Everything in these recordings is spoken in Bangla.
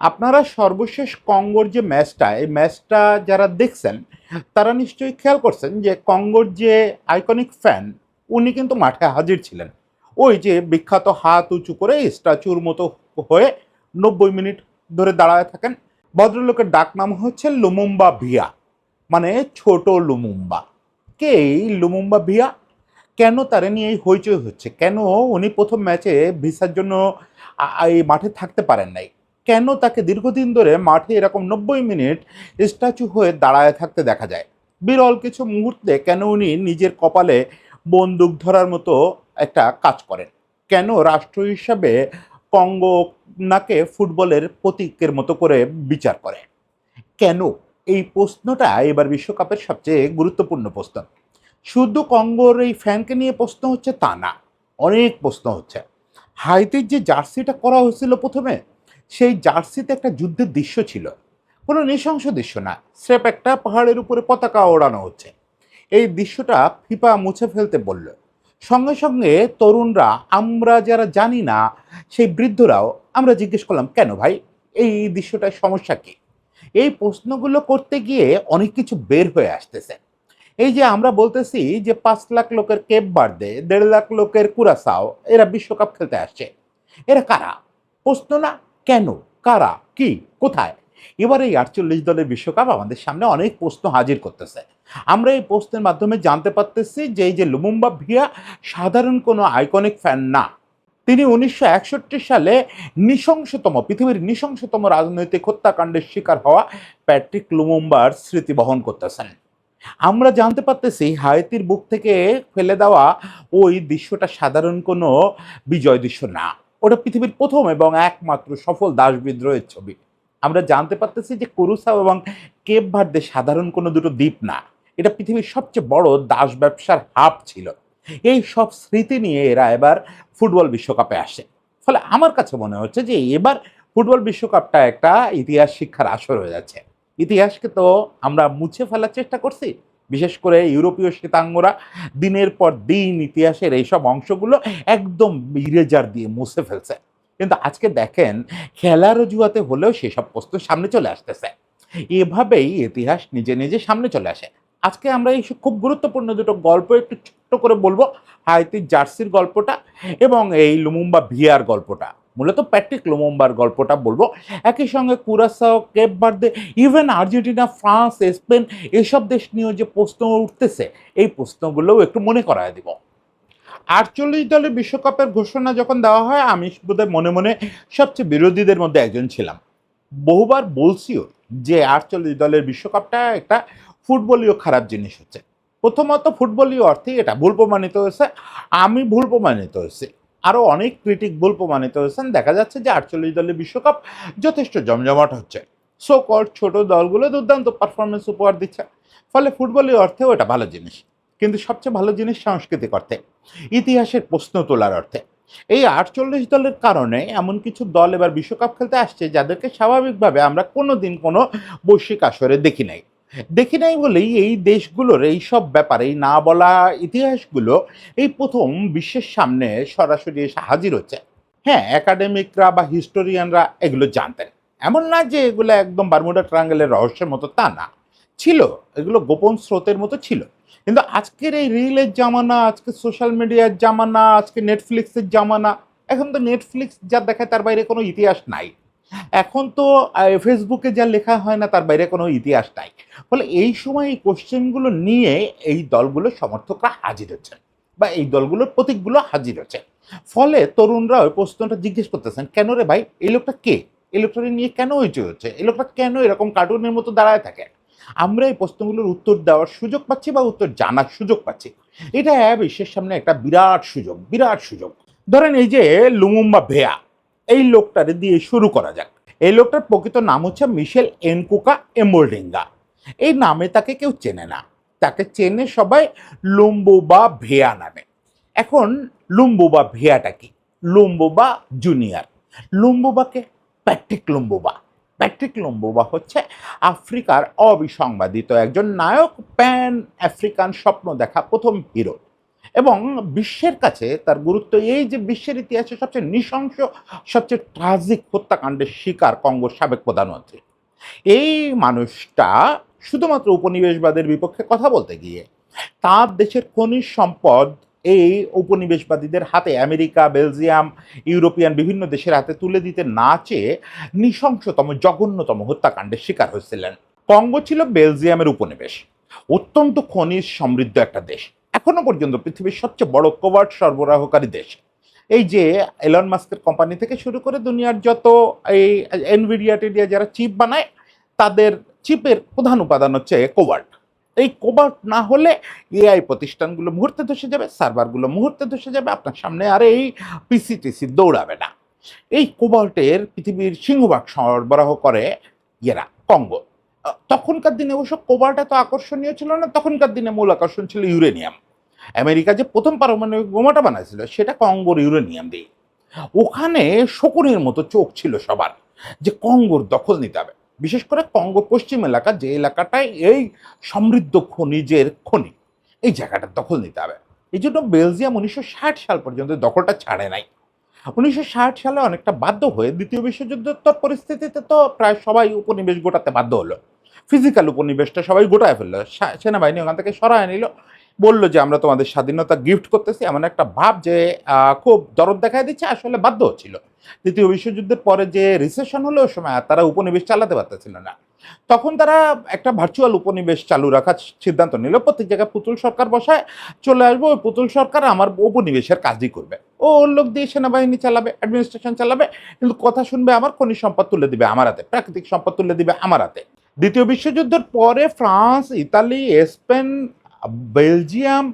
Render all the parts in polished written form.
আপনারা সর্বশেষ কঙ্গোর যে ম্যাচটা, এই ম্যাচটা যারা দেখছেন তারা নিশ্চয়ই খেয়াল করছেন যে কঙ্গোর যে আইকনিক ফ্যান উনি কিন্তু মাঠে হাজির ছিলেন। ওই যে বিখ্যাত হাত উঁচু করে স্ট্যাচুর মতো হয়ে 90 মিনিট ধরে দাঁড়ায় থাকেন। ভদ্রলোকের ডাক নাম হচ্ছে লুমুম্বা ভিয়া, মানে ছোট লুমুম্বা। কে এই লুমুম্বা ভিয়া? কেন তারা নিয়ে এই হইচই হচ্ছে? কেন উনি প্রথম ম্যাচে ভিসার জন্য এই মাঠে থাকতে পারেন নাই? কেন তাকে দীর্ঘদিন ধরে মাঠে এরকম 90 মিনিট স্ট্যাচু হয়ে দাঁড়ায় থাকতে দেখা যায়? বিরল কিছু মুহূর্তে কেন উনি নিজের কপালে বন্দুক ধরার মতো একটা কাজ করেন? কেন রাষ্ট্র হিসাবে কঙ্গো নাকে ফুটবলের প্রতীকের মতো করে বিচার করে? কেন? এই প্রশ্নটা এবার বিশ্বকাপের সবচেয়ে গুরুত্বপূর্ণ প্রশ্ন। শুধু কঙ্গোর এই ফ্যানকে নিয়ে প্রশ্ন হচ্ছে তা না, অনেক প্রশ্ন হচ্ছে। হাইতির যে জার্সিটা করা হয়েছিল প্রথমে, সেই জার্সিতে একটা যুদ্ধের দৃশ্য ছিল। কোনো নৃশংস দৃশ্য না, স্রেফ একটা পাহাড়ের উপরে পতাকা ওড়ানো হচ্ছে। এই দৃশ্যটা ফিফা মুছে ফেলতে বলল। সঙ্গে সঙ্গে তরুণরা, আমরা যারা জানি না, সেই বৃদ্ধরাও আমরা জিজ্ঞেস করলাম, কেন ভাই, এই দৃশ্যটার সমস্যা কি? এই প্রশ্নগুলো করতে গিয়ে অনেক কিছু বের হয়ে আসতেছে। এই যে আমরা বলতেছি যে 5 লাখ লোকের কেপ বার্থডে, 1.5 লাখ লোকের কুরাসাও, এরা বিশ্বকাপ খেলতে আসছে। এরা কারা? প্রশ্ন না? কেন? কারা? কি? কোথায়? এবার এই 48 দলের বিশ্বকাপ আমাদের সামনে অনেক প্রশ্ন হাজির করতেছে। আমরা এই প্রশ্নের মাধ্যমে জানতে পারতেছি যে এই যে লুমুম্বা ভিয়া সাধারণ কোনো আইকনিক ফ্যান না। তিনি 1961 সালে পৃথিবীর নৃশংসতম রাজনৈতিক হত্যাকাণ্ডের শিকার হওয়া প্যাট্রিক লুমুম্বার স্মৃতি বহন করতেছেন। আমরা জানতে পারতেছি হায়াতির বুক থেকে ফেলে দেওয়া ওই দৃশ্যটা সাধারণ কোনো বিজয় দৃশ্য না। ওটা পৃথিবীর প্রথম এবং একমাত্র সফল দাস বিদ্রোহের ছবি। আমরা জানতে পারতেছি যে কুরুসাও এবং কেপ ভার্দে সাধারণ কোনো দুটো দ্বীপ না। এটা পৃথিবীর সবচেয়ে বড় দাস ব্যবসার হাব ছিল। এই সব স্মৃতি নিয়ে এরা এবার ফুটবল বিশ্বকাপে আসে। ফলে আমার কাছে মনে হচ্ছে যে এবার ফুটবল বিশ্বকাপটা একটা ইতিহাস শিক্ষার আসর হয়ে যাচ্ছে। ইতিহাসকে তো আমরা মুছে ফেলার চেষ্টা করছি। বিশেষ করে ইউরোপীয় শ্বেতাঙ্গরা দিনের পর দিন ইতিহাসের এইসব অংশগুলো একদম ইরেজার দিয়ে মুছে ফেলছে। কিন্তু আজকে দেখেন, খেলার অজুহাতে হলেও সেসব প্রশ্ন সামনে চলে আসতেছে। এভাবেই ইতিহাস নিজে নিজে সামনে চলে আসে। আজকে আমরা এই খুব গুরুত্বপূর্ণ দুটো গল্প একটু ছোট্ট করে বলবো। হাইতির জার্সির গল্পটা এবং এই লুমুম্বা ভিয়ার গল্পটা। মূলত প্যাট্রিক লুমুম্বার গল্পটা বলবো। একই সঙ্গে Curacao, cape verde, even Argentina, France, Spain, এসব দেশ নিয়েও যে প্রশ্ন উঠতেছে, এই প্রশ্নগুলোও একটু মনে করায় দিব। 48 দলের বিশ্বকাপের ঘোষণা যখন দেওয়া হয়, আমি বোধহয় মনে মনে সবচেয়ে বিরোধীদের মধ্যে একজন ছিলাম। বহুবার বলছিও যে 48 দলের বিশ্বকাপটা একটা ফুটবলীয় খারাপ জিনিস হচ্ছে। প্রথমত ফুটবলীয় অর্থে এটা ভুল প্রমাণিত হয়েছে। আমি ভুল প্রমাণিত হয়েছি। আরও অনেক ক্রিটিক ভুল প্রমাণিত হয়েছেন। দেখা যাচ্ছে যে 48 দলের বিশ্বকাপ যথেষ্ট জমজমাট হচ্ছে। সো কল্ড ছোট দলগুলো দুর্দান্ত পারফরমেন্স উপহার দিচ্ছে। ফলে ফুটবলীয় অর্থেও এটা ভালো জিনিস। কিন্তু সবচেয়ে ভালো জিনিস সাংস্কৃতিক অর্থে, ইতিহাসের প্রশ্ন তোলার অর্থে। এই 48 দলের কারণে এমন কিছু দল এবার বিশ্বকাপ খেলতে আসছে যাদেরকে স্বাভাবিকভাবে আমরা কোনোদিন কোনো বৈশ্বিক আসরে দেখি নাই। দেখি নাই বলেই এই দেশগুলোর এইসব ব্যাপারে এই না বলা ইতিহাসগুলো এই প্রথম বিশ্বের সামনে সরাসরি এসে হাজির হচ্ছে। হ্যাঁ, একাডেমিকরা বা হিস্টোরিয়ানরা এগুলো জানতেন। এমন না যে এগুলো একদম বারমুডা ট্রায়াঙ্গেলের রহস্যের মতো, তা না। ছিল, এগুলো গোপন স্রোতের মতো ছিল। কিন্তু আজকের এই রিলের জামানা, আজকে সোশ্যাল মিডিয়ার জামানা, আজকে নেটফ্লিক্সের জামানা। এখন তো নেটফ্লিক্স যা দেখায় তার বাইরে কোনো ইতিহাস নাই। এখন তো ফেসবুকে যা লেখা হয় না তার বাইরে কোনো ইতিহাস নাই। ফলে এই সময় এই কোশ্চেনগুলো নিয়ে এই দলগুলোর সমর্থকরা হাজির হচ্ছেন বা এই দলগুলোর প্রতীকগুলো হাজির হচ্ছে। ফলে তরুণরা ওই প্রশ্নটা জিজ্ঞেস করতেছেন, কেন রে ভাই, এই লোকটা কে? এই লোকটা নিয়ে কেন হইচই হচ্ছে? এই লোকটা কেন এরকম কার্টুনের মতো দাঁড়ায় থাকে? আমরা এই প্রশ্নগুলোর উত্তর দেওয়ার সুযোগ পাচ্ছি বা উত্তর জানার সুযোগ পাচ্ছি। এটা বিশ্বের সামনে একটা বিরাট সুযোগ, বিরাট সুযোগ। ধরেন এই যে লুমুম্বা ভেয়া, এই লোকটারে দিয়ে শুরু করা যাক। এই লোকটার প্রকৃত নাম হচ্ছে মিশেল এনকুকা এম্বোল্ডিঙ্গা। এই নামে তাকে কেউ চেনে না, তাকে চেনে সবাই লুম্বুবা ভেয়া নামে। এখন লুম্বুবা ভেয়াটা কি? লুম্বুবা জুনিয়র। লুম্বুবাকে প্যাট্রিক লুম্বুবা। প্যাট্রিক লুম্বুবা হচ্ছে আফ্রিকার অবিসংবাদিত একজন নায়ক, প্যান আফ্রিকান স্বপ্ন দেখা প্রথম হিরো। এবং বিশ্বের কাছে তার গুরুত্ব এই যে বিশ্বের ইতিহাসে সবচেয়ে নৃশংস, সবচেয়ে ট্রাজিক হত্যাকাণ্ডের শিকার কঙ্গোর সাবেক প্রধানমন্ত্রী। এই মানুষটা শুধুমাত্র উপনিবেশবাদের বিপক্ষে কথা বলতে গিয়ে তার দেশের খনিজ সম্পদ এই উপনিবেশবাদীদের হাতে, আমেরিকা, বেলজিয়াম, ইউরোপিয়ান বিভিন্ন দেশের হাতে তুলে দিতে না চেয়ে নৃশংসতম, জঘন্যতম হত্যাকাণ্ডের শিকার হয়েছিলেন। কঙ্গো ছিল বেলজিয়ামের উপনিবেশ, অত্যন্ত খনিজ সমৃদ্ধ একটা দেশ, এখনো পর্যন্ত পৃথিবীর সবচেয়ে বড় কোভার্ট সরবরাহকারী দেশ। এই যে এলন মাস্কের কোম্পানি থেকে শুরু করে দুনিয়ার যত এই এনভিডিয়া টেডিয়া যারা চিপ বানায়, তাদের চিপের প্রধান উপাদান হচ্ছে কোবাল্ট। এই কোবাল্ট না হলে এআই প্রতিষ্ঠানগুলো মুহূর্তে ধসে যাবে, সার্ভারগুলো মুহূর্তে ধসে যাবে, আপনার সামনে আর এই পিসি টিসি দৌড়াবে না। এই কোবাল্টের পৃথিবীর সিংহভাগ সরবরাহ করে এরা, কঙ্গো। তখনকার দিনে অবশ্য কোবাল্ট এত আকর্ষণীয় ছিল না, তখনকার দিনে মূল আকর্ষণ ছিল ইউরেনিয়াম। আমেরিকা যে প্রথম পারমাণবিক বোমাটা বানাইছিল সেটা কঙ্গোর ইউরেনিয়াম দিয়ে। ওখানে শকুনের মতো চোখ ছিল সবার যে কঙ্গোর দখল নিতে হবে, বিশেষ করে কঙ্গোর পশ্চিম এলাকা, যে এলাকাটায় এই সমৃদ্ধ খনিজের খনি, এই জায়গাটার দখল নিতে হবে। এই জন্য বেলজিয়াম 1960 সাল পর্যন্ত দখলটা ছাড়ে নাই। 1960 সালে অনেকটা বাধ্য হয়ে দ্বিতীয় বিশ্বযুদ্ধোত্তর পরিস্থিতিতে তো প্রায় সবাই উপনিবেশ গোটাতে বাধ্য হলো। ফিজিক্যাল উপনিবেশটা সবাই গোটায় ফেললো, সেনাবাহিনী ওখান থেকে সরায় নিল, বললো যে আমরা তোমাদের স্বাধীনতা গিফট করতেছি, এমন একটা ভাব যে খুব দরদ দেখায় দিচ্ছে, আসলে বাধ্য হচ্ছিল। দ্বিতীয় বিশ্বযুদ্ধের পরে যে রিসেশন হলো, ওই সময় আর তারা উপনিবেশ চালাতে পারতেছিল না। তখন তারা একটা ভার্চুয়াল উপনিবেশ চালু রাখার সিদ্ধান্ত নিল, প্রত্যেক জায়গায় পুতুল সরকার বসায়, চলে আসবো, ওই পুতুল সরকার আমার উপনিবেশের কাজই করবে, ও ওর লোক দিয়ে সেনাবাহিনী চালাবে, অ্যাডমিনিস্ট্রেশন চালাবে, কিন্তু কথা শুনবে আমার, খনিজ সম্পদ তুলে দিবে আমার হাতে, প্রাকৃতিক সম্পদ তুলে দিবে আমার হাতে। দ্বিতীয় বিশ্বযুদ্ধের পরে France, Italy, Spain, Belgium,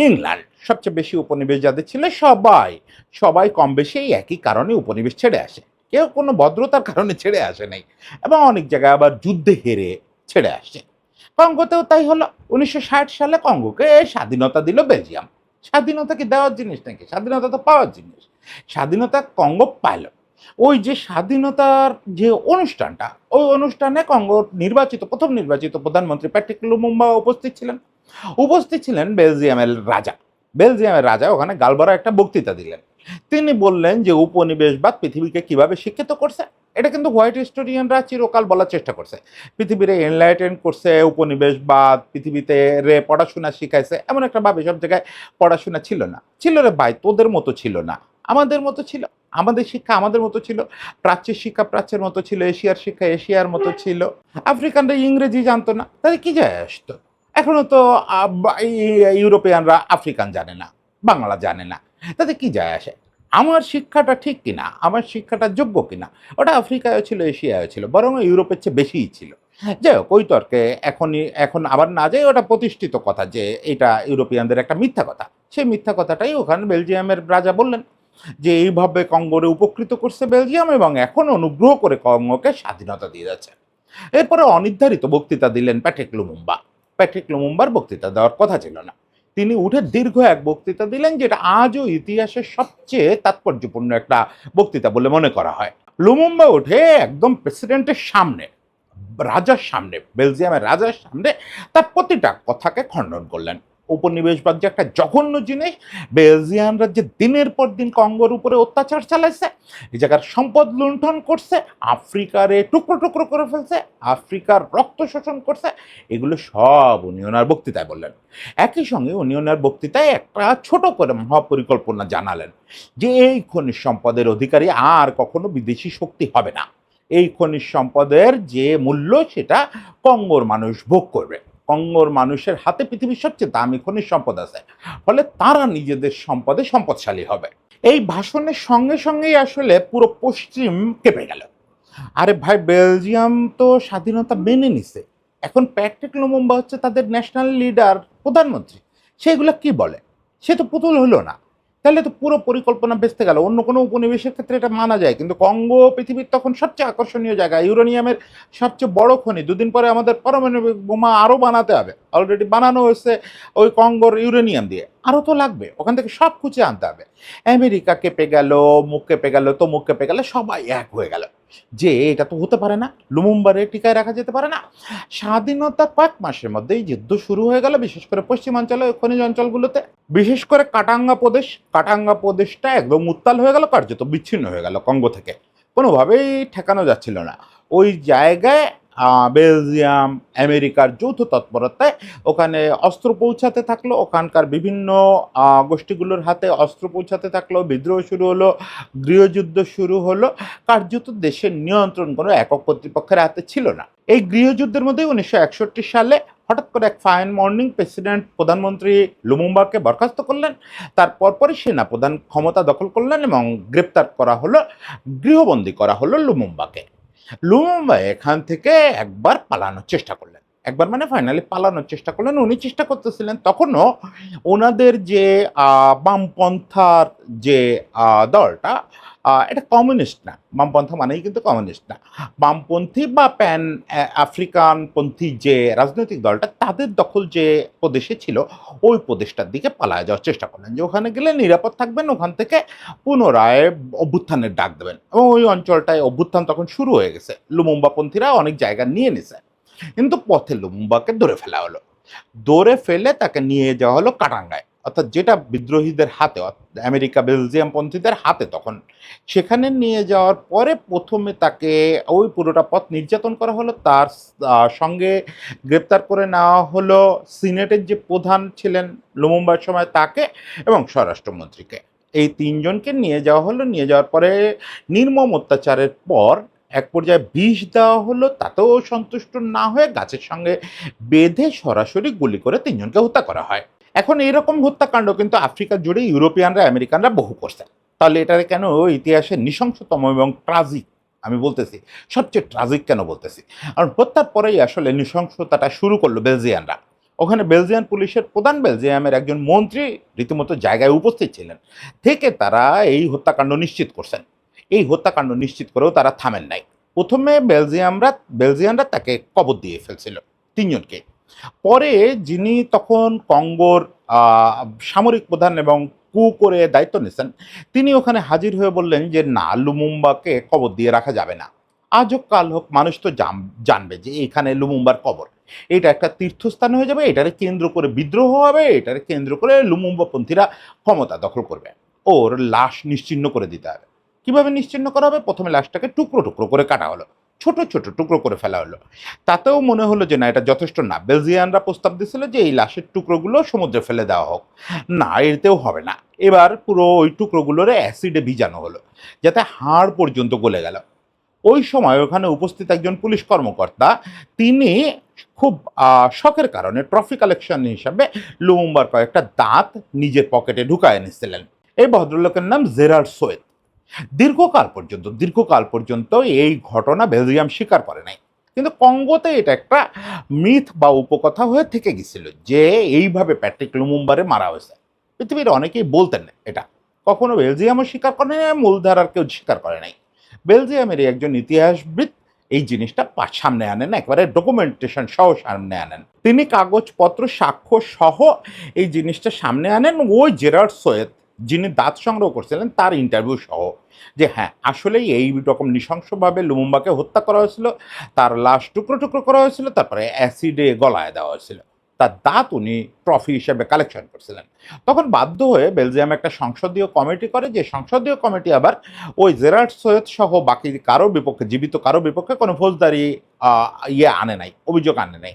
England সবচেয়ে বেশি উপনিবেশ যাদের ছিল, সবাই সবাই কম বেশি এই একই কারণে উপনিবেশ ছেড়ে আসে। কেউ কোনো ভদ্রতার কারণে ছেড়ে আসে নাই, এবং অনেক জায়গায় আবার যুদ্ধে হেরে ছেড়ে আসছে। কঙ্গোতেও তাই হলো। 1960 সালে কঙ্গোকে স্বাধীনতা দিল বেলজিয়াম। স্বাধীনতা কি দেওয়ার জিনিস নাকি? স্বাধীনতা তো পাওয়ার জিনিস। স্বাধীনতা কঙ্গো পাইল। ওই যে স্বাধীনতার যে অনুষ্ঠানটা, ওই অনুষ্ঠানে কঙ্গোর প্রথম নির্বাচিত প্রধানমন্ত্রী প্যাট্রিক লুমুম্বা উপস্থিত ছিলেন। উপস্থিত ছিলেন বেলজিয়ামের রাজা। বেলজিয়ামের রাজা ওখানে গালবরা একটা বক্তৃতা দিলেন। তিনি বললেন যে উপনিবেশবাদ পৃথিবীকে কিভাবে শিক্ষিত করছে। এটা কিন্তু হোয়াইট হিস্টোরিয়ানরা চিরকাল বলার চেষ্টা করছে। পৃথিবীরে এনলাইটেন করছে উপনিবেশবাদ, পৃথিবীতে রে পড়াশোনা শিখাইছে, এমন একটা ভাবে সব জায়গায় পড়াশোনা ছিল না। ছিল রে ভাই, তোদের মতো ছিল না, আমাদের মতো ছিল। আমাদের শিক্ষা আমাদের মতো ছিল, প্রাচ্যের শিক্ষা প্রাচ্যের মতো ছিল, এশিয়ার শিক্ষা এশিয়ার মতো ছিল। আফ্রিকানরা ইংরেজি জানতো না, তাদের কি যায় আসতো? এখনো তো ইউরোপিয়ানরা আফ্রিকান জানে না, বাংলা জানে না, তাতে কি যায় আসে? আমার শিক্ষাটা ঠিক কিনা, আমার শিক্ষাটা যোগ্য কিনা, ওটা আফ্রিকায়ও ছিল, এশিয়ায়ও ছিল, বরং ইউরোপের চেয়ে বেশিই ছিল। যাই হোক, ওই তর্কে এখন আবার না যায়, ওটা প্রতিষ্ঠিত কথা যে এটা ইউরোপিয়ানদের একটা মিথ্যা কথা। সেই মিথ্যা কথাটাই ওখানে বেলজিয়ামের রাজা বললেন যে এইভাবে কঙ্গোরে উপকৃত করছে বেলজিয়াম, এবং এখন অনুগ্রহ করে কঙ্গোকে স্বাধীনতা দিয়ে যাচ্ছে। এরপরে অনির্ধারিত বক্তৃতা দিলেন প্যাট্রিক লুমুম্বা। প্যাট্রিক লুমুম্বার বক্তৃতা দেওয়ার কথা ছিল না, তিনি উঠে দীর্ঘ এক বক্তৃতা দিলেন, যেটা আজও ইতিহাসের সবচেয়ে তাৎপর্যপূর্ণ একটা বক্তৃতা বলে মনে করা হয়। লুমুম্বা উঠে একদম প্রেসিডেন্টের সামনে, রাজার সামনে, বেলজিয়ামের রাজার সামনে তার প্রতিটা কথাকে খণ্ডন করলেন। উপনিবেশবাদ যে একটা জঘন্য জিনিস, বেলজিয়ানরা যে দিনের পর দিন কঙ্গোর উপরে অত্যাচার চালাইছে, এই জায়গার সম্পদ লুণ্ঠন করছে, আফ্রিকারে টুকরো টুকরো করে ফেলছে, আফ্রিকার রক্ত শোষণ করছে, এগুলো সব উনি ওনার বক্তৃতায় বললেন। একই সঙ্গে উনি ওনার বক্তৃতায় একটা ছোট করে মহাপরিকল্পনা জানালেন যে এই খনিজ সম্পদের অধিকারী আর কখনো বিদেশি শক্তি হবে না। এই খনিজ সম্পদের যে মূল্য, সেটা কঙ্গোর মানুষ ভোগ করবে। কঙ্গোর মানুষের হাতে পৃথিবীর সবচেয়ে দামি খনিজ সম্পদ আছে, ফলে তারা নিজেদের সম্পদে সম্পদশালী হবে। এই ভাষণের সঙ্গে সঙ্গেই আসলে পুরো পশ্চিম কেঁপে গেল। আরে ভাই, বেলজিয়াম তো স্বাধীনতা মেনে নিছে, এখন প্যাট্রিক লুমুম্বা হচ্ছে তাদের ন্যাশনাল লিডার, প্রধানমন্ত্রী, সেগুলো কি বলে? সে তো পুতুল হলো না। তাহলে তো পুরো পরিকল্পনা ভেস্তে গেল। অন্য কোনো উপনিবেশের ক্ষেত্রে এটা মানা যায়, কিন্তু কঙ্গো পৃথিবীর তখন সবচেয়ে আকর্ষণীয় জায়গা, ইউরেনিয়ামের সবচেয়ে বড় খনি। দুদিন পরে আমাদের পারমাণবিক বোমা আরও বানাতে হবে, অলরেডি বানানো হয়েছে ওই কঙ্গোর ইউরেনিয়াম দিয়ে, আরও তো লাগবে, ওখান থেকে সব খুঁজে আনতে হবে। আমেরিকা কেঁপে গেল, মুখ কেঁপে গেল, তো মুখ কেঁপে গেল, সবাই এক হয়ে গেল। যে এটা তো হতে পারে না, লুমুম্বারে টিকায় রাখা যেতে পারে না। স্বাধীনতার কয়েক মাসের মধ্যেই যুদ্ধ শুরু হয়ে গেল, বিশেষ করে পশ্চিমাঞ্চলে খনিজ অঞ্চলগুলোতে, বিশেষ করে কাটাঙ্গা প্রদেশ। কাটাঙ্গা প্রদেশটা একদম উত্তাল হয়ে গেল, কার্যত বিচ্ছিন্ন হয়ে গেল কঙ্গো থেকে, কোনোভাবেই ঠেকানো যাচ্ছিল না। ওই জায়গায় বেলজিয়াম আমেরিকার যৌথ তৎপরতায় ওখানে অস্ত্র পৌঁছাতে থাকলো, ওখানকার বিভিন্ন গোষ্ঠীগুলোর হাতে অস্ত্র পৌঁছাতে থাকলো, বিদ্রোহ শুরু হলো, গৃহযুদ্ধ শুরু হলো। কার্যত দেশের নিয়ন্ত্রণ কোনো একক কর্তৃপক্ষের হাতে ছিল না। এই গৃহযুদ্ধের মধ্যেই 1961 সালে হঠাৎ করে এক ফাইন মর্নিং প্রেসিডেন্ট প্রধানমন্ত্রী লুমুম্বাকে বরখাস্ত করলেন। তার পরপরই সেনা প্রধান ক্ষমতা দখল করলেন এবং গ্রেপ্তার করা হলো, গৃহবন্দী করা হলো লুমুম্বাকে। লুমুম্বা এখান থেকে একবার পালানোর চেষ্টা করলেন, একবার মানে ফাইনালি পালানোর চেষ্টা করলেন। উনি চেষ্টা করতেছিলেন তখনও ওনাদের যে বামপন্থার যে দলটা, এটা কমিউনিস্ট না, বামপন্থা মানেই কিন্তু কমিউনিস্ট না, বামপন্থী বা প্যান আফ্রিকানপন্থী যে রাজনৈতিক দলটা, তাদের দখল যে প্রদেশে ছিল ওই প্রদেশটার দিকে পালায় যাওয়ার চেষ্টা করলেন, যে ওখানে গেলে নিরাপদ থাকবেন, ওখান থেকে পুনরায় অভ্যুত্থানের ডাক দেবেন। এবং ওই অঞ্চলটায় অভ্যুত্থান তখন শুরু হয়ে গেছে, লুমুম্বাপন্থীরা অনেক জায়গা নিয়ে নিছে। কিন্তু পথে লুমুম্বাকে ধরে ফেলা হলো, ধরে ফেলে তাকে নিয়ে যাওয়া হলো কাটাঙ্গায়, অর্থাৎ যেটা বিদ্রোহীদের হাতে, আমেরিকা বেলজিয়াম পন্থীদের হাতে তখন। সেখানে নিয়ে যাওয়ার পরে প্রথমে তাকে ওই পুরোটা পথ নির্যাতন করা হলো, তার সঙ্গে গ্রেপ্তার করে নেওয়া হলো সিনেটের যে প্রধান ছিলেন লুমুম্বার সময় তাকে, এবং স্বরাষ্ট্রমন্ত্রীকে। এই তিনজনকে নিয়ে যাওয়া হলো। নিয়ে যাওয়ার পরে নির্মম অত্যাচারের পর এক পর্যায়ে বিষ দেওয়া হলো, তাতেও সন্তুষ্ট না হয়ে গাছের সঙ্গে বেঁধে সরাসরি গুলি করে তিনজনকে হত্যা করা হয়। এখন এরকম হত্যাকাণ্ড কিন্তু আফ্রিকা জুড়ে ইউরোপিয়ানরা আমেরিকানরা বহু করছে। তাহলে এটাকে কেন ইতিহাসের নৃশংসতম এবং ট্রাজিক আমি বলতেছি, সবচেয়ে ট্রাজিক কেন বলতেছি, কারণ হত্যার পরেই আসলে নৃশংসতাটা শুরু করলো বেলজিয়ানরা। ওখানে বেলজিয়ান পুলিশের প্রধান বেলজিয়ামের একজন মন্ত্রী রীতিমতো জায়গায় উপস্থিত ছিলেন, থেকে তারা এই হত্যাকাণ্ড নিশ্চিত করছেন। এই হত্যাকাণ্ড নিশ্চিত করেও তারা থামেন নাই। প্রথমে বেলজিয়ানরা তাকে কবর দিয়ে ফেলছিল তিনজনকে। পরে যিনি তখন কঙ্গোর আহ, সামরিক প্রধান এবং কু করে দায়িত্ব নিয়েছেন, তিনি ওখানে হাজির হয়ে বললেন যে না, লুমুম্বাকে কবর দিয়ে রাখা যাবে না। আজ হোক কাল হোক মানুষ তো জানবে যে এখানে লুমুম্বার কবর, এটা একটা তীর্থস্থান হয়ে যাবে, এটারে কেন্দ্র করে বিদ্রোহ হবে, এটারে কেন্দ্র করে লুমুম্বাপন্থীরা ক্ষমতা দখল করবে। ওর লাশ নিশ্চিহ্ন করে দিতে হবে। কিভাবে নিশ্চিহ্ন করা হবে? প্রথমে লাশটাকে টুকরো টুকরো করে কাটা হলো, ছোট ছোট টুকরো করে ফেলা হলো। তাতেও মনে হলো যে না, এটা যথেষ্ট না। বেলজিয়ানরা প্রস্তাব দিয়েছিল যে এই লাশের টুকরোগুলো সমুদ্রে ফেলে দেওয়া হোক। না, এতেও হবে না। এবার পুরো ওই টুকরোগুলোরে অ্যাসিডে ভিজানো হলো, যাতে হাড় পর্যন্ত গলে গেল। ওই সময় ওখানে উপস্থিত একজন পুলিশ কর্মকর্তা, তিনি খুব শখের কারণে ট্রফি কালেকশন হিসাবে লুমুম্বার কয়েকটা দাঁত নিজের পকেটে ঢুকায় এনেছিলেন। এই ভদ্রলোকের নাম জেরার্ড সোয়েত। দীর্ঘকাল পর্যন্ত এই ঘটনা বেলজিয়াম স্বীকার করে নাই, কিন্তু কঙ্গোতে এটা একটা মিথ বা উপকথা হয়ে থেকে গেছিল যে এইভাবে প্যাট্রিক লুমুম্বারে মারা হয়েছে। পৃথিবীর অনেকেই বলতেন এটা, কখনো বেলজিয়ামও স্বীকার করে নাই, মূলধারার কেউ স্বীকার করে নাই। বেলজিয়ামের একজন ইতিহাসবিদ এই জিনিসটা সামনে আনেন, একেবারে ডকুমেন্টেশন সহ সামনে আনেন। তিনি কাগজপত্র সাক্ষ্য সহ এই জিনিসটা সামনে আনেন, ওই জেরার্ড সোয়েত যিনি দাঁত সংগ্রহ করছিলেন তার ইন্টারভিউ সহ, যে হ্যাঁ আসলেই এই রকম নৃশংসভাবে লুমুম্বাকে হত্যা করা হয়েছিল, তার লাশ টুকরো টুকরো করা হয়েছিল, তারপরে অ্যাসিডে গলায় দেওয়া হয়েছিল। তার দাঁত উনি ট্রফি হিসেবে কালেকশন করছিলেন। তখন বাধ্য হয়ে বেলজিয়াম একটা সংসদীয় কমিটি করে, যে সংসদীয় কমিটি আবার ওই জেরার্ড সৈয়দ সহ বাকি কারো বিপক্ষে, জীবিত কারো বিপক্ষে কোনো ফৌজদারি আনে নাই, অভিযোগ আনে নাই।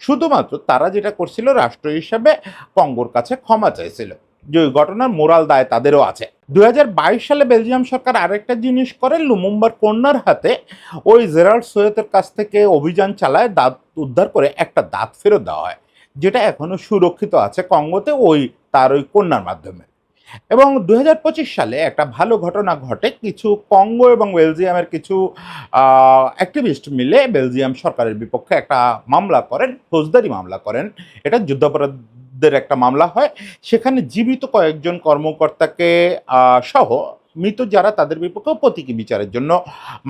শুধুমাত্র তারা যেটা করছিল, রাষ্ট্র হিসাবে কঙ্গোর কাছে ক্ষমা চাইছিল, যে ওই ঘটনার মোরাল দায় তাদেরও আছে। 2022 সালে বেলজিয়াম সরকার আরেকটা জিনিস করে, লুমুম্বার কন্যার হাতে ওই জেরার্ড সোয়েতের কাছ থেকে অভিযান চালায়, দাঁত উদ্ধার করে একটা দাঁত ফেরত দেওয়া হয়, যেটা এখনো সুরক্ষিত আছে কঙ্গোতে ওই তার ওই কন্যার মাধ্যমে। এবং 2025 সালে একটা ভালো ঘটনা ঘটে, কিছু কঙ্গো এবং বেলজিয়ামের কিছু অ্যাক্টিভিস্ট মিলে বেলজিয়াম সরকারের বিপক্ষে একটা মামলা করেন, ফৌজদারি মামলা করেন। এটা যুদ্ধাপরাধদের একটা মামলা হয়। সেখানে জীবিত কয়েকজন কর্মকর্তাকে সহ মৃত যারা, তাদের বিপক্ষে প্রতীকী বিচারের জন্য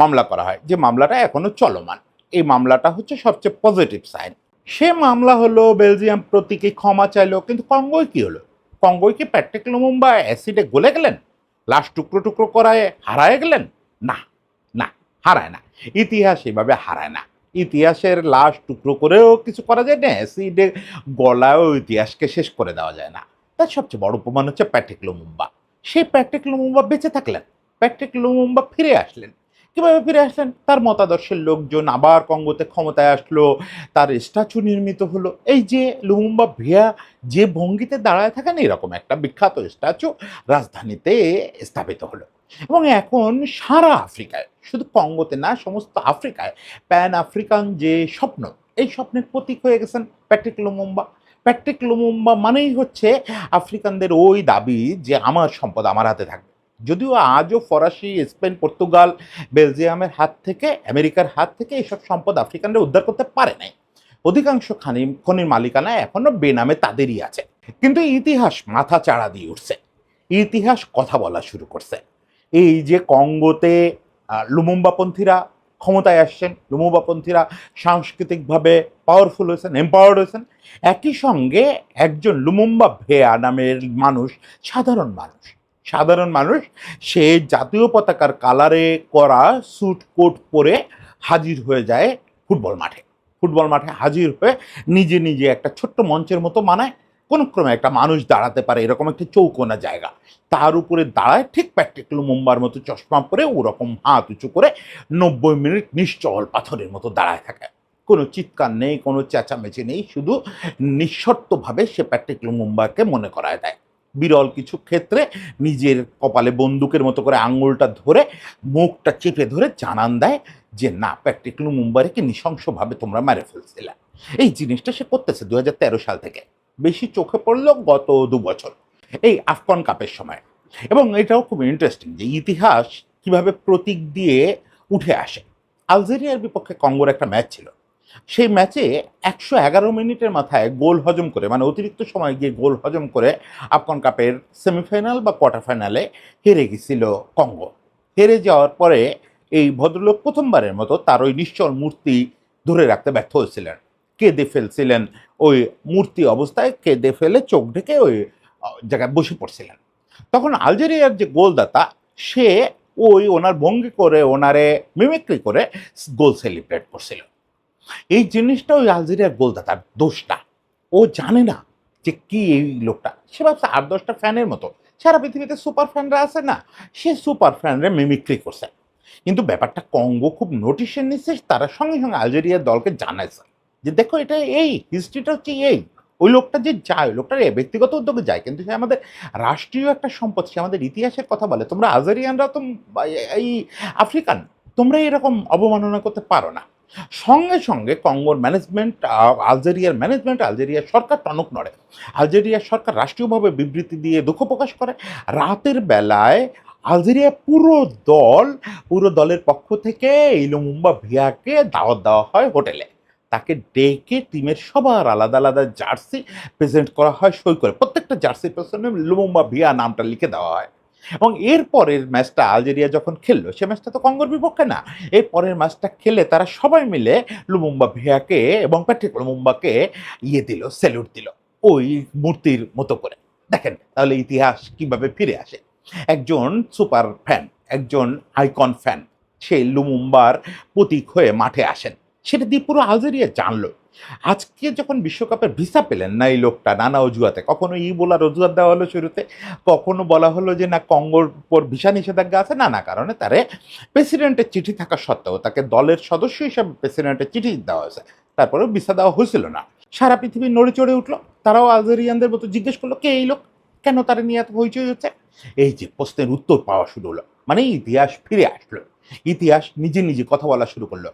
মামলা করা হয়, যে মামলাটা এখনো চলমান। এই মামলাটা হচ্ছে সবচেয়ে পজিটিভ সাইন। সে মামলা হলো, বেলজিয়াম প্রতীকী ক্ষমা চাইলো, কিন্তু কঙ্গোয় কি হলো? কঙ্গোয় কি প্যাট্রিক লুমুম্বা অ্যাসিডে গলে গেলেন, লাশ টুকরো টুকরো করায় হারায় গেলেন? না, না, হারায় না। ইতিহাস এভাবে হারায় না। ইতিহাসের লাশ টুকরো করেও কিছু করা যায় না, অ্যাসিডে গলায়ও ইতিহাসকে শেষ করে দেওয়া যায় না। তার সবচেয়ে বড় প্রমাণ হচ্ছে প্যাট্রিক লুমুম্বা। সেই প্যাট্রিক লুমুম্বা বেঁচে থাকলেন। প্যাট্রিক লুমুম্বা ফিরে আসলেন। কিভাবে ফিরে আসলেন? তার মতাদর্শের লোকজন আবার কঙ্গোতে ক্ষমতায় আসলো, তার স্ট্যাচু নির্মিত হলো। এই যে লুমুম্বা ভিয়া যে ভঙ্গিতে দাঁড়ায় থাকেন, এরকম একটা বিখ্যাত স্ট্যাচু রাজধানীতে স্থাপিত হলো। এবং এখন সারা আফ্রিকায়, শুধু কঙ্গোতে না, সমস্ত আফ্রিকায় প্যান আফ্রিকান যে স্বপ্ন, এই স্বপ্নের প্রতীক হয়ে গেছেন প্যাট্রিক লুমুম্বা। প্যাট্রিক লুমুম্বা মানেই হচ্ছে আফ্রিকানদের ওই দাবি যে আমার সম্পদ আমার হাতে থাকবে। যদিও আজও ফরাসি, স্পেন, পর্তুগাল, বেলজিয়ামের হাত থেকে, আমেরিকার হাত থেকে এইসব সম্পদ আফ্রিকানরা উদ্ধার করতে পারে নাই। অধিকাংশ খনির মালিকানা এখনো বেনামে তাদেরই আছে। কিন্তু ইতিহাস মাথা চাড়া দিয়ে উঠছে। ইতিহাস কথা বলা শুরু করছে। এই যে কঙ্গোতে লুমুম্বাপন্থীরা ক্ষমতায় আসছেন, লুমুম্বাপন্থীরা সাংস্কৃতিকভাবে পাওয়ারফুল হয়েছেন, এম্পাওয়ার্ড হয়েছেন। একই সঙ্গে একজন লুমুম্বা ভেয়া নামের মানুষ, সাধারণ মানুষ, সাধারণ মানুষ, সে জাতীয় পতাকার কালারে করা স্যুট কোট পরে হাজির হয়ে যায় ফুটবল মাঠে। ফুটবল মাঠে হাজির হয়ে নিজে নিজে একটা ছোট্ট মঞ্চের মতো বানায়, কোনো ক্রমে একটা মানুষ দাঁড়াতে পারে এরকম একটা চৌকোনা জায়গা, তার উপরে দাঁড়ায় ঠিক প্যাট্রিক লুমুম্বার মতো চশমা পরে ওরকম হাত উঁচু করে 90 মিনিট নিশ্চল পাথরের মতো দাঁড়ায় থাকে। কোনো চিৎকার নেই, কোনো চেঁচামেচি নেই, শুধু নিঃশর্তভাবে সে প্যাট্রিক লুমুম্বাকে মনে করায় দেয়। বিরল কিছু ক্ষেত্রে নিজের কপালে বন্দুকের মতো করে আঙুলটা ধরে, মুখটা চেপে ধরে জানান দেয় যে না, প্যাট্রিক লুমুম্বাকে নৃশংসভাবে তোমরা মেরে ফেলছিলে। এই জিনিসটা সে করতেছে 2013 সাল থেকে। বেশি চোখে পড়লো গত 2 বছর, এই আফকন কাপের সময়। এবং এটাও খুব ইন্টারেস্টিং যে ইতিহাস কিভাবে প্রতীক দিয়ে উঠে আসে। আলজেরিয়ার বিপক্ষে কঙ্গোর একটা ম্যাচ ছিল। সেই ম্যাচে 111 মিনিটের মাথায় গোল হজম করে, মানে অতিরিক্ত সময় গিয়ে গোল হজম করে আফকন কাপের সেমিফাইনাল বা কোয়ার্টার ফাইনালে হেরে গেছিল কঙ্গো। হেরে যাওয়ার পরে এই ভদ্রলোক প্রথমবারের মতো তার ওই নিশ্চল মূর্তি ধরে রাখতে ব্যর্থ হয়েছিলেন। কেঁদে ফেলছিলেন, ওই মূর্তি অবস্থায় কেঁদে ফেলে চোখ ঢেকে ওই জায়গায় বসে পড়ছিলেন। তখন আলজেরিয়ার যে গোলদাতা, সে ওই ওনার ভঙ্গি করে, ওনারে মিমিক্রি করে গোল সেলিব্রেট করছিল। এই জিনিসটা ওই আলজেরিয়ার গোলদাতার দোষ না। ও জানে না যে কি এই লোকটা। সে ভাবছে 8-10টা ফ্যানের মতো সারা পৃথিবীতে সুপার ফ্যানরা আছে না, সে সুপার ফ্যানরা মিমিক্রি করছে। কিন্তু ব্যাপারটা কঙ্গো খুব নোটিশে নিচ্ছে, তারা সঙ্গে সঙ্গে আলজেরিয়ার দলকে জানাইছে যে দেখো এটা এই হিস্ট্রিটা হচ্ছে এই। ওই লোকটা যে যায়, ওই লোকটা ব্যক্তিগত উদ্যোগে যায়, কিন্তু সে আমাদের রাষ্ট্রীয় একটা সম্পদ, সে আমাদের ইতিহাসের কথা বলে। তোমরা আলজেরিয়ানরা তো এই আফ্রিকান, তোমরা এরকম অবমাননা করতে পারো না। সঙ্গে সঙ্গে কঙ্গোর ম্যানেজমেন্ট, আলজেরিয়ার ম্যানেজমেন্ট, আলজেরিয়ার সরকার টনক নড়ে। আলজেরিয়ার সরকার রাষ্ট্রীয়ভাবে বিবৃতি দিয়ে দুঃখ প্রকাশ করে। রাতের বেলায় আলজেরিয়া পুরো দলের পক্ষ থেকে এই লুমুম্বা ভিয়াকে দাওয়াত দেওয়া হয় হোটেলে। তাকে ডেকে টিমের সবার আলাদা আলাদা জার্সি প্রেজেন্ট করা হয় সই করে। প্রত্যেকটা জার্সির পেছনে লুমুম্বা ভিয়া নামটা লিখে দেওয়া হয়। এবং এর পরের ম্যাচটা আলজেরিয়া যখন খেললো, সে ম্যাচটা তো কঙ্গোর বিপক্ষে না, এর পরের ম্যাচটা খেলে তারা সবাই মিলে লুমুম্বা ভিয়াকে এবং প্যাট্রিক লুমুম্বাকে দিল, স্যালুট দিল ওই মূর্তির মতো করে। দেখেন তাহলে ইতিহাস কিভাবে ফিরে আসে। একজন সুপার ফ্যান, একজন আইকন ফ্যান, সে লুমুম্বার প্রতীক হয়ে মাঠে আসেন, সেটা দিয়ে পুরো আলজেরিয়া জানলো। আজকে যখন বিশ্বকাপের ভিসা পেলেন না এই লোকটা, নানা অজুহাতে, কখনো বলার অজুহাত দেওয়া হলো শুরুতে, কখনো বলা হলো যে না কঙ্গোর উপর ভিসা নিষেধাজ্ঞা আছে, নানা কারণে তারে প্রেসিডেন্টের চিঠি থাকা সত্ত্বেও তাকে দলের সদস্য হিসাবে প্রেসিডেন্টের চিঠি দেওয়া হয়েছে, তারপরেও ভিসা দেওয়া হয়েছিল না। সারা পৃথিবী নড়ে চড়ে উঠলো। তারাও আলজেরিয়ানদের মতো জিজ্ঞেস করলো কে এই লোক, কেন তারা নিয়ে এত হইচই হচ্ছে। এই যে প্রশ্নের উত্তর পাওয়া শুরু হলো, মানে ইতিহাস ফিরে আসলো। ইতিহাস নিজে নিজে কথা বলা শুরু করলো।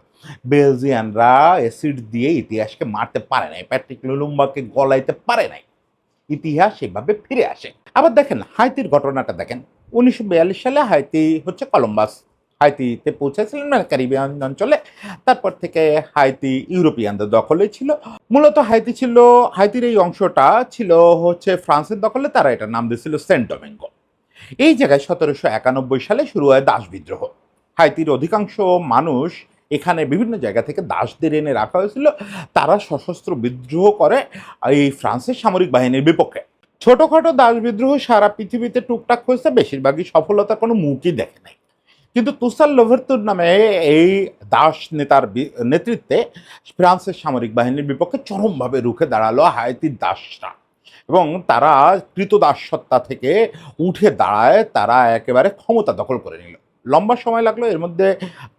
বেলজিয়ানরা অ্যাসিড দিয়ে ইতিহাসকে মারতে পারে নাই, প্যাট্রিক লুমুম্বাকে গলাইতে পারে নাই। ইতিহাস এভাবে ফিরে আসে। আবার দেখেন হাইতির ঘটনাটা দেখেন। 1942 সালে হাইতি হচ্ছে কলম্বাস হাইতিতে পৌঁছেছিলেন, মানে ক্যারিবিয়ান অঞ্চলে। তারপর থেকে হাইতি ইউরোপিয়ানদের দখলে ছিল। মূলত হাইতির এই অংশটা ছিল হচ্ছে ফ্রান্সের দখলে। তারা এটার নাম দিয়েছিল সেন্ট ডোমিঙ্গো। এই জায়গায় 1791 সালে শুরু হয় দাস বিদ্রোহ। হাইতির অধিকাংশ মানুষ, এখানে বিভিন্ন জায়গা থেকে দাসদের এনে রাখা হয়েছিল, তারা সশস্ত্র বিদ্রোহ করে এই ফ্রান্সের সামরিক বাহিনীর বিপক্ষে। ছোটখাটো দাস বিদ্রোহ সারা পৃথিবীতে টুকটাক হয়েছে, বেশিরভাগই সফলতার কোনো মুখই দেখে নাই। কিন্তু তুষার লোভেরতুর নামে এই দাস নেতার নেতৃত্বে ফ্রান্সের সামরিক বাহিনীর বিপক্ষে চরমভাবে রুখে দাঁড়ালো হাইতির দাসরা, এবং তারা কৃতদাসসত্তা থেকে উঠে দাঁড়ায়, তারা একেবারে ক্ষমতা দখল করে নিল। লম্বা সময় লাগলো, এর মধ্যে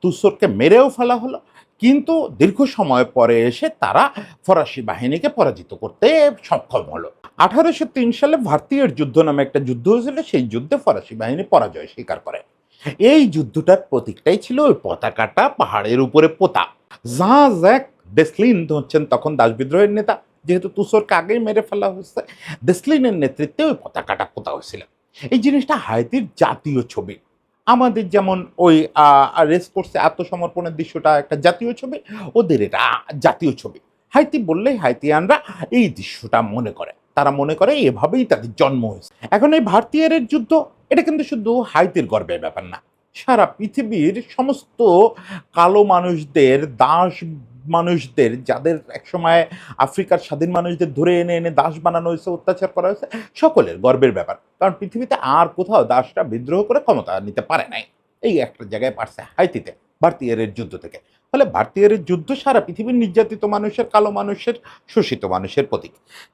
তুসরকে মেরেও ফেলা হলো, কিন্তু দীর্ঘ সময় পরে এসে তারা ফরাসি বাহিনীকে পরাজিত করতে সক্ষম হলো। 1803 সালে ভারতীয়ের যুদ্ধ নামে একটা যুদ্ধ হয়েছিল, সেই যুদ্ধে ফরাসি বাহিনী পরাজয় স্বীকার করে। এই যুদ্ধটার প্রতীকটাই ছিল ওই পতাকাটা পাহাড়ের উপরে পোতা। জাঁ জ্যাক ডেসলিন হচ্ছেন তখন দাস বিদ্রোহের নেতা, যেহেতু তুষরকে আগেই মেরে ফেলা হয়েছে, ডেসলিনের নেতৃত্বে ওই পতাকাটা পোতা হয়েছিল। এই জিনিসটা হাইতির জাতীয় ছবি। আমাদের যেমন ওই রেস কোর্সে আত্মসমর্পণের দৃশ্যটা একটা জাতীয় ছবি, ওদের এটা জাতীয় ছবি। হাইতি বললেই হাইতিয়ানরা এই দৃশ্যটা মনে করে, তারা মনে করে এভাবেই তাদের জন্ম হয়েছে। এখন এই ভারতীয়ের যুদ্ধ, এটা কিন্তু শুধু হাইতির গর্বের ব্যাপার না, সারা পৃথিবীর সমস্ত কালো মানুষদের, দাস মানুষদের, যাদের একসময় আফ্রিকার স্বাধীন মানুষদের ধরে এনে এনে দাস বানানো হয়েছে, অত্যাচার করা হয়েছে, সকলের গর্বের ব্যাপার। কারণ পৃথিবীতে আর কোথাও দাসরা বিদ্রোহ করে ক্ষমতা নিতে পারে নাই, এই একটা জায়গায় পারছে হাইতিতে ভারতীয়ের যুদ্ধ থেকে। ফলে ভারতীয়ের যুদ্ধ সারা পৃথিবীর নির্যাতিত মানুষের, কালো মানুষের, শোষিত মানুষের প্রতীক।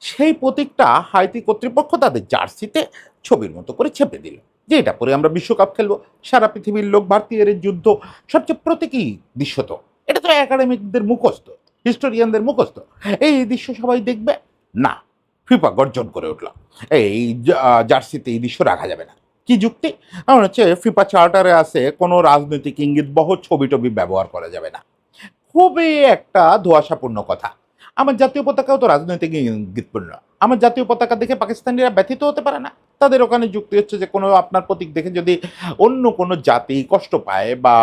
সেই প্রতীকটা হাইতি কর্তৃপক্ষ তাদের জার্সিতে ছবির মতো করে ছেপে দিল, যে এটা পরে আমরা বিশ্বকাপ খেলবো। সারা পৃথিবীর লোক ভারতীয়ের যুদ্ধ সবচেয়ে প্রতীকী দৃশ্য, তো এটা তো একাডেমিকদের মুখস্থ, হিস্টোরিয়ানদের মুখস্থ, এই দৃশ্য সবাই দেখবে না। ফিফা গর্জন করে উঠল, এই জার্সিতে এই দৃশ্য রাখা যাবে না। কি যুক্তি? কারণ হচ্ছে ফিফা চার্টারে আছে কোনো রাজনৈতিক ইঙ্গিতবহ ছবি টবি ব্যবহার করা যাবে না। খুবই একটা ধোঁয়াশাপূর্ণ কথা। আমার জাতীয় পতাকাও তো রাজনৈতিক ইঙ্গিতপূর্ণ। আমার জাতীয় পতাকা দেখে পাকিস্তানিরা ব্যথিত হতে পারে না? তাদের ওখানে যুক্তি হচ্ছে যে কোনো আপনার প্রতীক দেখে যদি অন্য কোনো জাতি কষ্ট পায় বা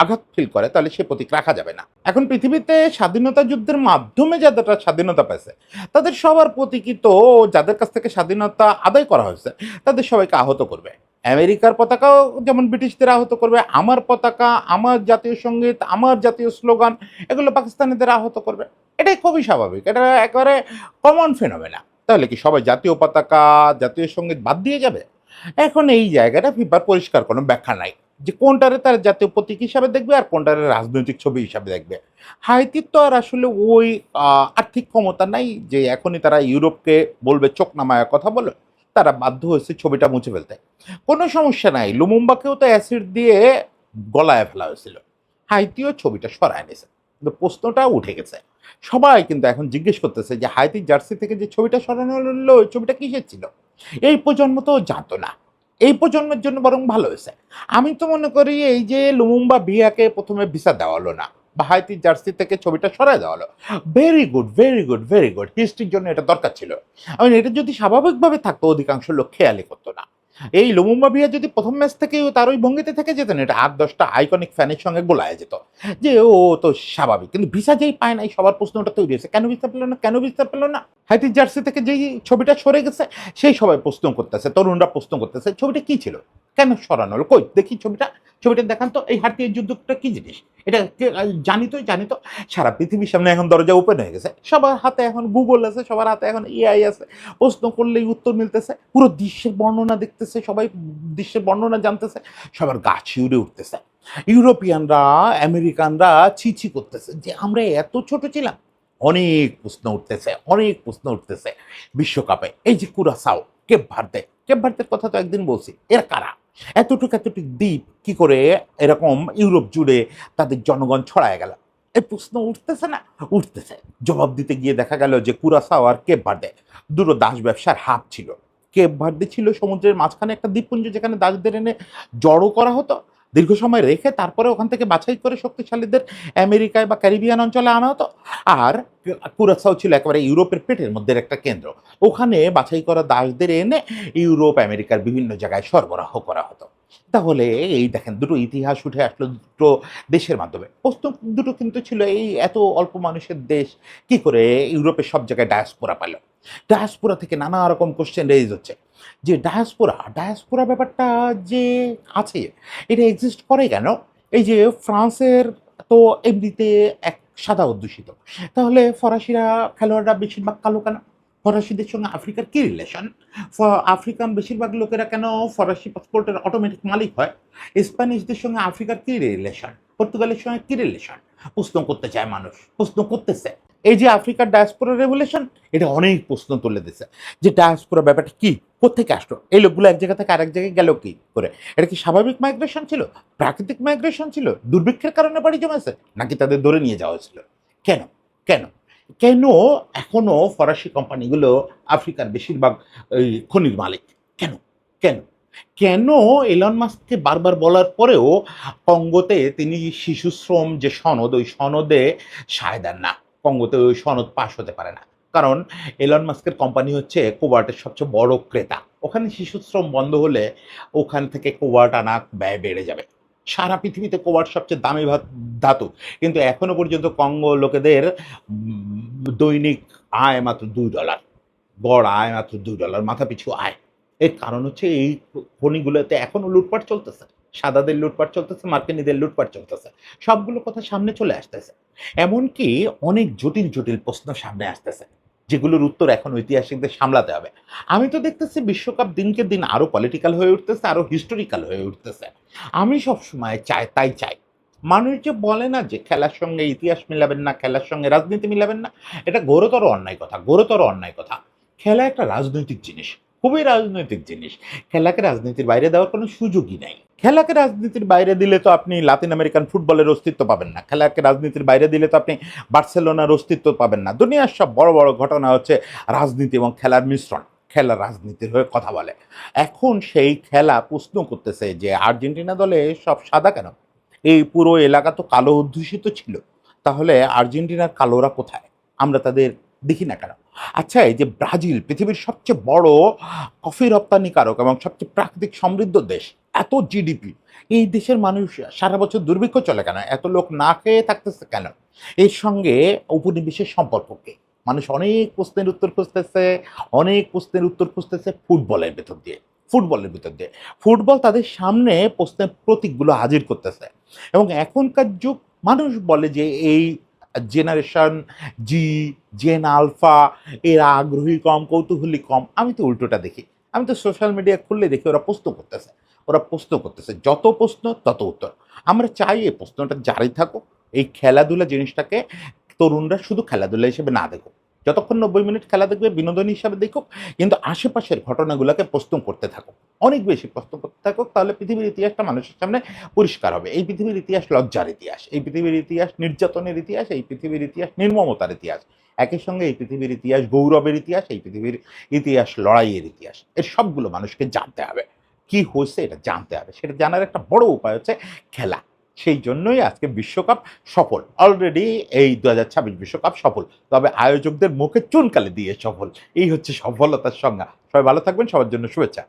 আঘাত ফিল করে, তাহলে সে প্রতীক রাখা যাবে না। এখন পৃথিবীতে স্বাধীনতা যুদ্ধের মাধ্যমে যারা স্বাধীনতা পেয়েছে, তাদের সবার প্রতীকই তো, যাদের কাছ থেকে স্বাধীনতা আদায় করা হয়েছে, তাদের সবাইকে আহত করবে। আমেরিকার পতাকাও যেমন ব্রিটিশদের আহত করবে, আমার পতাকা, আমার জাতীয় সঙ্গীত, আমার জাতীয় স্লোগান, এগুলো পাকিস্তানিদের আহত করবে। এটাই খুবই স্বাভাবিক, এটা একেবারে কমন ফেনোমেনা। তাহলে কি সবাই জাতীয় পতাকা, জাতীয় সঙ্গীত বাদ দিয়ে যাবে? এখন এই জায়গাটা ফিফার পরিষ্কার কোনো ব্যাখ্যা নাই যে কোনটারে তার জাতীয় প্রতীক হিসাবে দেখবে আর কোনটারে রাজনৈতিক ছবি হিসাবে দেখবে। হাইতির তো আর আসলে ওই আর্থিক ক্ষমতা নাই যে এখনই তারা ইউরোপকে বলবে চোখ নামায়া কথা বলো, তারা বাধ্য হয়েছে ছবিটা মুছে ফেলতে। কোনো সমস্যা নাই, লুমুম্বাকেও তো অ্যাসিড দিয়ে গলায় ফেলা হয়েছিল, হাইতিও ছবিটা সরায় নিয়েছে। কিন্তু প্রশ্নটা উঠে গেছে, সবাই কিন্তু এখন জিজ্ঞেস করতেছে যে হাইতির জার্সি থেকে যে ছবিটা সরানো হলো, ওই ছবিটা কিসের ছিল? এই প্রজন্ম তো জানতো না, এই প্রজন্মের জন্য বরং ভালো হয়েছে। আমি তো মনে করি এই যে লুমুম্বা বিয়াকে প্রথমে ভিসা দেওয়া হলো না, বা হাইতির জার্সি থেকে ছবিটা সরাই দেওয়া হলো, very good, very good, very good. হিস্ট্রির জন্য এটা দরকার ছিল। আমি এটা যদি স্বাভাবিকভাবে থাকতো, অধিকাংশ লোক খেয়ালই করতো না। এই লুমুম্বা বিয়া যদি প্রথম ম্যাচ থেকে তার ওই ভঙ্গিতে থেকে যেতেন, এটা 8-10টা আইকনিক ফ্যানের সঙ্গে গোলায় যেত, যে ও তো স্বাভাবিক। কিন্তু ভিসা যেই পায় নাই, সবার প্রশ্নটা তৈরি হয়েছে, কেন ভিসা পেল না, কেন ভিসা পেল না? হাইতির জার্সি থেকে যেই ছবিটা সরে গেছে, সেই সবাই প্রশ্ন করতেছে, তরুণরা প্রশ্ন করতেছে ছবিটা কি ছিল, কেন সরানো হলো, কই দেখি ছবিটা, ছবিটা দেখান তো, এই হাতির যুদ্ধটা কি জিনিস, এটা জানি তো, জানি তো। সারা পৃথিবীর সামনে এখন দরজা ওপেন হয়ে গেছে, সবার হাতে এখন গুগল আছে, সবার হাতে এখন এআই আছে, প্রশ্ন করলেই উত্তর মিলতেছে, পুরো দৃশ্যের বর্ণনা দেখতেছে সবাই, দৃশ্যের বর্ণনা জানতেছে, সবার গা শিউরে উঠতেছে। ইউরোপিয়ানরা, আমেরিকানরা ছি করতেছে যে আমরা এত ছোট ছিলাম। অনেক প্রশ্ন উঠতেছে, অনেক প্রশ্ন উঠতেছে বিশ্বকাপে। এই যে কুরাসাও, কেপ ভার্দে, কেপ ভার্দের কথা তো একদিন বলছি, এরা কারা? এতটুকু এতটুকু দ্বীপ কি করে এরকম ইউরোপ জুড়ে তাদের জনগণ ছড়ায় গেল? এই প্রশ্ন উঠতেছে না? উঠতেছে। জবাব দিতে গিয়ে দেখা গেল যে কুরাসাও আর কেপ ভার্দে দুটো দাস ব্যবসার হাব ছিল। কেপ ভার্দে ছিল সমুদ্রের মাঝখানে একটা দ্বীপপুঞ্জ, যেখানে দাসদের এনে জড়ো করা হতো, দীর্ঘ সময় রেখে তারপরে ওখান থেকে বাছাই করে শক্তিশালীদের আমেরিকায় বা ক্যারিবিয়ান অঞ্চলে আনা হতো। আর কুরাসাও ছিল একেবারে ইউরোপের পেটের মধ্যে একটা কেন্দ্র, ওখানে বাছাই করা দাসদের এনে ইউরোপ আমেরিকার বিভিন্ন জায়গায় সরবরাহ করা হতো। তাহলে এই দেখেন, দুটো ইতিহাস উঠে আসলো দুটো দেশের মাধ্যমে। প্রশ্ন দুটো কিন্তু ছিল, এই এত অল্প মানুষের দেশ কি করে ইউরোপের সব জায়গায় ডায়াসপোরা পেল? ডায়াসপোরা থেকে নানা রকম কোশ্চেন রেজ হচ্ছে যে ডায়াসপোরা, ডায়াসপোরা ব্যাপারটা যে আছে, এটা এক্সিস্ট করে কেন? এই যে ফ্রান্সের তো এমনিতে এক সাদা অধ্যুষিত, তাহলে ফরাসিরা, খেলোয়াড়রা বেশিরভাগ কালো কেন? ফরাসিদের সঙ্গে আফ্রিকার কী রিলেশন? আফ্রিকান বেশিরভাগ লোকেরা কেন ফরাসি পাসপোর্টের অটোমেটিক মালিক হয়? স্প্যানিশদের সঙ্গে আফ্রিকার কী রিলেশন? পর্তুগালের সঙ্গে কী রিলেশন? প্রশ্ন করতে চায় মানুষ, প্রশ্ন করতেছে। এই যে আফ্রিকার ডায়াসপোরা রেভলিউশন, এটা অনেক প্রশ্ন তুলে দিছে যে ডায়াসপোরা ব্যাপারটা কি, কোত্থেকে আসলো, এই লোকগুলো এক জায়গা থেকে আরেক জায়গায় গেল কি করে? এটা কি স্বাভাবিক মাইগ্রেশন ছিল, প্রাকৃতিক মাইগ্রেশন ছিল, দুর্ভিক্ষের কারণে বাড়ি জমেছে, নাকি তাদের ধরে নিয়ে যাওয়া হয়েছিল? কেন কেন কেন এখনো ফরাসি কোম্পানিগুলো আফ্রিকার বেশিরভাগ ওই খনির মালিক? কেন কেন কেন এলন মাস্ককে বারবার বলার পরেও কঙ্গোতে তিনি শিশু শ্রম যে সনদ, ওই সনদে সায় দেন না? কঙ্গোতে ওই সনদ পাশ হতে পারে না, কারণ এলন মাস্কের কোম্পানি হচ্ছে কোবাল্টের সবচেয়ে বড় ক্রেতা। ওখানে শিশু শ্রম বন্ধ হলে ওখান থেকে কোবাল্ট আনা ব্যয় বেড়ে যাবে। সারা পৃথিবীতে কোবাল্ট সবচেয়ে দামি ধাতু, কিন্তু এখনো পর্যন্ত কঙ্গো লোকেদের দৈনিক আয় মাত্র $2, গড় আয় মাত্র $2 মাথাপিছু আয়। এর কারণ হচ্ছে এই খনিগুলোতে এখনো লুটপাট চলতেছে। সাদাদের লুটপাট চলতেছে, মার্কিনীদের লুটপাট চলতেছে। সবগুলো কথা সামনে চলে আসতেছে। এমনকি অনেক জটিল, জটিল প্রশ্ন সামনে আসতেছে, যেগুলোর উত্তর এখন ঐতিহাসিকদের সামলাতে হবে। আমি তো দেখতেছি বিশ্বকাপ দিনকে দিন আরো পলিটিক্যাল হয়ে উঠতেছে, আরো হিস্টোরিক্যাল হয়ে উঠতেছে। আমি সবসময় তাই চাই। মানুষ যে বলে না যে খেলার সঙ্গে ইতিহাস মিলাবেন না, খেলার সঙ্গে রাজনীতি মিলাবেন না, এটা ঘোরতর অন্যায় কথা, ঘোরতর অন্যায় কথা। খেলা একটা রাজনৈতিক জিনিস, খুবই রাজনৈতিক জিনিস। খেলাকে রাজনীতির বাইরে দেওয়ার কোনো সুযোগই নাই। খেলাকে রাজনীতির বাইরে দিলে তো আপনি লাতিন আমেরিকান ফুটবলের অস্তিত্ব পাবেন না। খেলাকে রাজনীতির বাইরে দিলে তো আপনি বার্সেলোনার অস্তিত্ব পাবেন না। দুনিয়ার সব বড়, বড় ঘটনা হচ্ছে রাজনীতি এবং খেলার মিশ্রণ। খেলা রাজনীতির হয়ে কথা বলে। এখন সেই খেলা প্রশ্ন করতেছে যে আর্জেন্টিনা দলে সব সাদা কেন? এই পুরো এলাকা তো কালো অধ্যুষিত ছিল। তাহলে আর্জেন্টিনার কালোরা কোথায়? আমরা তাদের দেখি না কেন? আচ্ছা, এই যে ব্রাজিল পৃথিবীর সবচেয়ে বড় কফি রপ্তানিকারক এবং সবচেয়ে প্রাকৃতিক সমৃদ্ধ দেশ, এত জিডিপি, এই দেশের মানুষ সারা বছর দুর্ভিক্ষ চলে কেন? এত লোক না খেয়ে থাকতেছে কেন? এর সঙ্গে উপনিবেশের সম্পর্ক কি? মানুষ অনেক প্রশ্নের উত্তর খুঁজতেছে, অনেক প্রশ্নের উত্তর খুঁজতেছে ফুটবলের ভেতর দিয়ে। ফুটবলের ভিতর দিয়ে ফুটবল তাদের সামনে প্রশ্নের প্রতীকগুলো হাজির করতেছে। এবং এখনকার যুগ, মানুষ বলে যে এই জেনারেশন জি, জেন আলফা, এরা আগ্রহী কম, কৌতূহলী কম। আমি তো উল্টোটা দেখি। আমি তো সোশ্যাল মিডিয়া খুললে দেখি ওরা প্রশ্ন করতেছে, ওরা প্রশ্ন করতেছে। যত প্রশ্ন তত উত্তর। আমরা চাই এই প্রশ্নটা জারি থাকুক। এই খেলাধুলা জিনিসটাকে তরুণরা শুধু খেলাধুলা হিসেবে না দেখুক। যতক্ষণ 90 মিনিট খেলা দেখবে বিনোদন হিসাবে দেখুক, কিন্তু আশেপাশের ঘটনাগুলোকে প্রশ্ন করতে থাকুক। অনেক বেশি প্রশ্ন করতে থাকুক, তাহলে পৃথিবীর ইতিহাসটা মানুষের সামনে পরিষ্কার হবে। এই পৃথিবীর ইতিহাস লজ্জার ইতিহাস, এই পৃথিবীর ইতিহাস নির্যাতনের ইতিহাস, এই পৃথিবীর ইতিহাস নির্মমতার ইতিহাস। একই সঙ্গে এই পৃথিবীর ইতিহাস গৌরবের ইতিহাস, এই পৃথিবীর ইতিহাস লড়াইয়ের ইতিহাস। এর সবগুলো মানুষকে জানতে হবে। কি হয়েছে এটা জানতে হবে। সেটা জানার একটা বড় উপায় হচ্ছে খেলা। সেই জন্যই আজকে বিশ্বকাপ সফল। অলরেডি এই 2026 বিশ্বকাপ সফল। তবে আয়োজকদের মুখে চুনকালি দিয়ে সফল। এই হচ্ছে সফলতার সংজ্ঞা। সবাই ভালো থাকবেন। সবার জন্য শুভেচ্ছা।